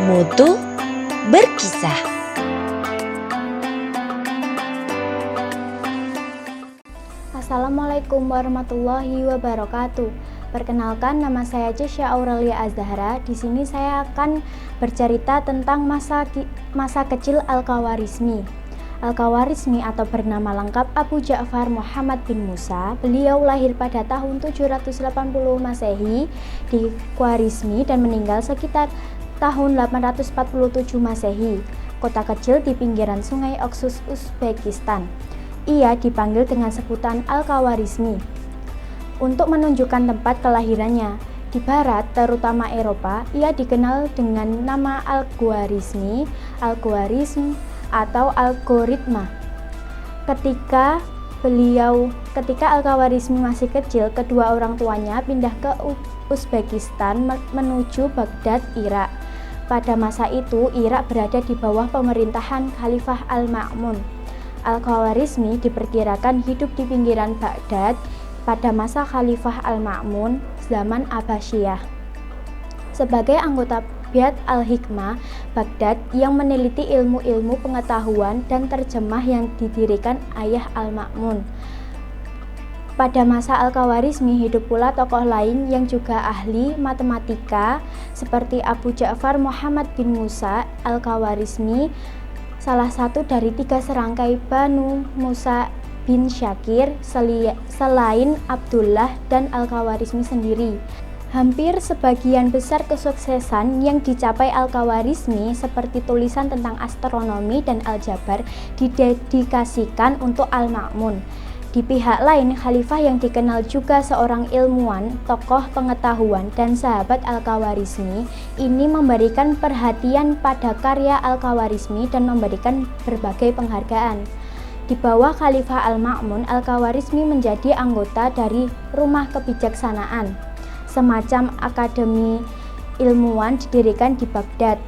Mutu berkisah. Assalamualaikum warahmatullahi wabarakatuh. Perkenalkan, nama saya Cisha Aurelia Azahra. Di sini saya akan bercerita tentang masa kecil Al-Khawarizmi. Al-Khawarizmi atau bernama lengkap Abu Ja'far Muhammad bin Musa. Beliau lahir pada tahun 780 Masehi di Khwarizmi dan meninggal sekitar tahun 847 Masehi. Kota kecil di pinggiran sungai Oxus, Uzbekistan. Ia dipanggil dengan sebutan Al-Khawarizmi untuk menunjukkan tempat kelahirannya. Di barat, terutama Eropa, ia dikenal dengan nama Al-Khwarizmi, Al-Khwarizm, atau algoritma. Ketika Al-Khawarizmi masih kecil, kedua orang tuanya pindah ke Uzbekistan menuju Baghdad, Irak. Pada masa itu, Irak berada di bawah pemerintahan Khalifah Al-Ma'mun. Al-Khawarizmi diperkirakan hidup di pinggiran Baghdad pada masa Khalifah Al-Ma'mun zaman Abbasiyah. Sebagai anggota Bait Al-Hikmah Baghdad yang meneliti ilmu-ilmu pengetahuan dan terjemah yang didirikan ayah Al-Ma'mun. Pada masa Al-Khawarizmi hidup pula tokoh lain yang juga ahli matematika seperti Abu Ja'far Muhammad bin Musa. Al-Khawarizmi salah satu dari 3 serangkai Banu Musa bin Syakir selain Abdullah dan Al-Khawarizmi sendiri. Hampir sebagian besar kesuksesan yang dicapai Al-Khawarizmi seperti tulisan tentang astronomi dan aljabar didedikasikan untuk Al-Ma'mun. Di pihak lain, khalifah yang dikenal juga seorang ilmuwan, tokoh pengetahuan, dan sahabat Al-Khawarizmi ini memberikan perhatian pada karya Al-Khawarizmi dan memberikan berbagai penghargaan. Di bawah Khalifah Al-Ma'mun, Al-Khawarizmi menjadi anggota dari Rumah Kebijaksanaan, semacam akademi ilmuwan didirikan di Baghdad,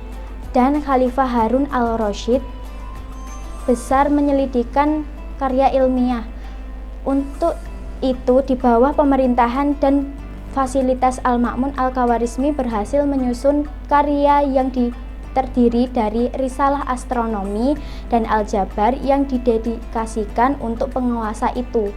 dan Khalifah Harun al-Rasyid besar menyelidikkan karya ilmiah. Untuk itu, di bawah pemerintahan dan fasilitas Al-Ma'mun, Al-Khawarizmi berhasil menyusun karya yang terdiri dari risalah astronomi dan aljabar yang didedikasikan untuk penguasa itu.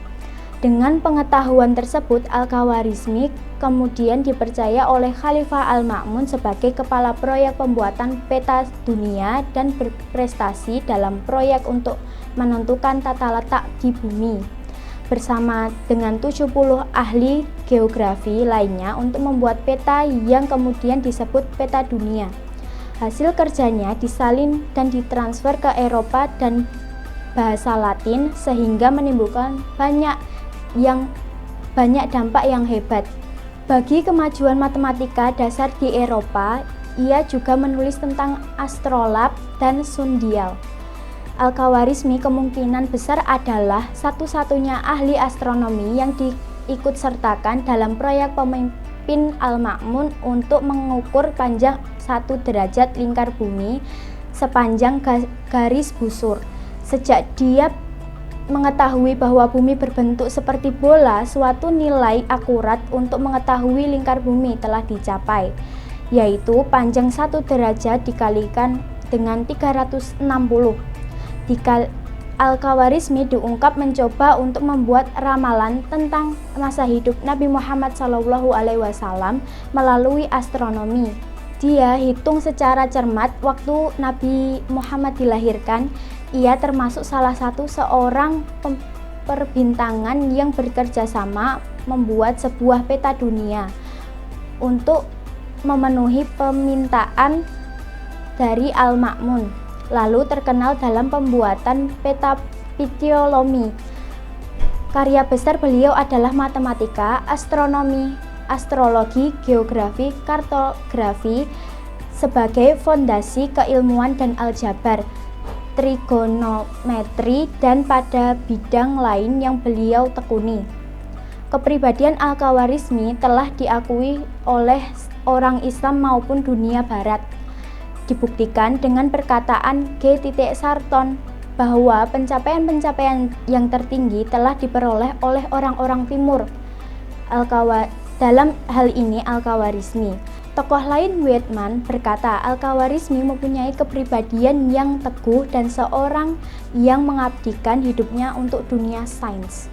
Dengan pengetahuan tersebut, Al-Khawarizmi kemudian dipercaya oleh Khalifah Al-Ma'mun sebagai kepala proyek pembuatan peta dunia dan berprestasi dalam proyek untuk menentukan tata letak di bumi, bersama dengan 70 ahli geografi lainnya untuk membuat peta yang kemudian disebut peta dunia. Hasil kerjanya disalin dan ditransfer ke Eropa dan bahasa Latin sehingga menimbulkan banyak dampak yang hebat. Bagi kemajuan matematika dasar di Eropa, ia juga menulis tentang astrolab dan sundial. Al-Khawarizmi kemungkinan besar adalah satu-satunya ahli astronomi yang diikut sertakan dalam proyek pemimpin Al-Ma'mun untuk mengukur panjang 1 derajat lingkar bumi sepanjang garis busur. Sejak dia mengetahui bahwa bumi berbentuk seperti bola, suatu nilai akurat untuk mengetahui lingkar bumi telah dicapai, yaitu panjang 1 derajat dikalikan dengan 360. Al-Khawarizmi diungkap mencoba untuk membuat ramalan tentang masa hidup Nabi Muhammad SAW melalui astronomi. Dia hitung secara cermat waktu Nabi Muhammad dilahirkan. Ia termasuk salah satu seorang perbintangan yang bekerja sama membuat sebuah peta dunia untuk memenuhi permintaan dari Al-Ma'mun. Lalu terkenal dalam pembuatan peta Ptolemy. Karya besar beliau adalah matematika, astronomi, astrologi, geografi, kartografi sebagai fondasi keilmuan dan aljabar, trigonometri, dan pada bidang lain yang beliau tekuni. Kepribadian Al-Khawarizmi telah diakui oleh orang Islam maupun dunia barat. Dibuktikan dengan perkataan G. Sarton bahwa pencapaian-pencapaian yang tertinggi telah diperoleh oleh orang-orang Timur. Dalam hal ini Al-Khawarizmi. Tokoh lain Weidmann berkata Al-Khawarizmi mempunyai kepribadian yang teguh dan seorang yang mengabdikan hidupnya untuk dunia sains.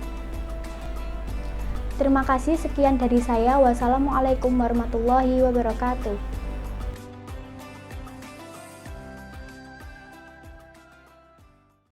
Terima kasih, sekian dari saya. Wassalamualaikum warahmatullahi wabarakatuh.